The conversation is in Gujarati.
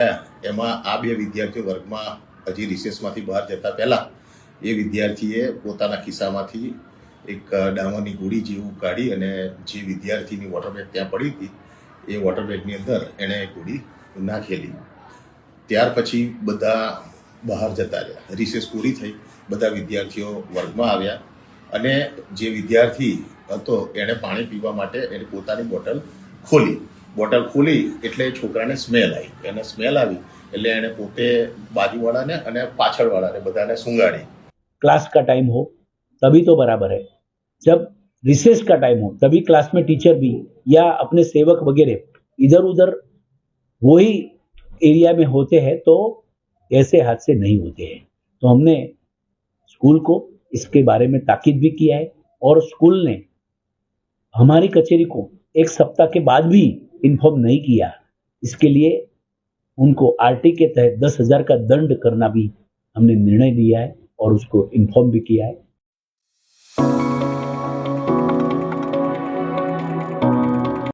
એમાં આ બે વિદ્યાર્થીઓ વર્ગમાં હજી રિસેસમાંથી બહાર જતા પહેલા એ વિદ્યાર્થીએ પોતાના ખિસ્સામાંથી એક ડામરની ગોળી જેવું કાઢી અને જે વિદ્યાર્થીની વોટર બેગ ત્યાં પડી હતી એ વોટર બેગની અંદર એણે ગોળી નાખેલી. ત્યાર પછી બધા બહાર જતા રહ્યા. રિસેસ પૂરી થઈ, બધા વિદ્યાર્થીઓ વર્ગમાં આવ્યા અને જે વિદ્યાર્થી હતો એણે પાણી પીવા માટે એની પોતાની બોટલ ખોલી એટલે છોકરાને સ્મેલ આવી. એને સ્મેલ આવી એટલે એણે પોતે બાજુવાળાને અને પાછળવાળાને બધાને સૂંઘાડી. क्लास का टाइम हो तभी तो बराबर है, जब रिसेस का टाइम हो तभी क्लास में टीचर भी या अपने सेवक वगैरह इधर उधर वही एरिया में होते हैं तो ऐसे हादसे नहीं होते हैं. तो हमने स्कूल को इसके बारे में ताकीद भी किया है और स्कूल ने हमारी कचेरी को एक सप्ताह के बाद भी इन्फॉर्म नहीं किया. इसके लिए उनको आरटी के तहत 10,000 का दंड करना भी हमने निर्णय लिया है और उसको इन्फॉर्म भी किया है.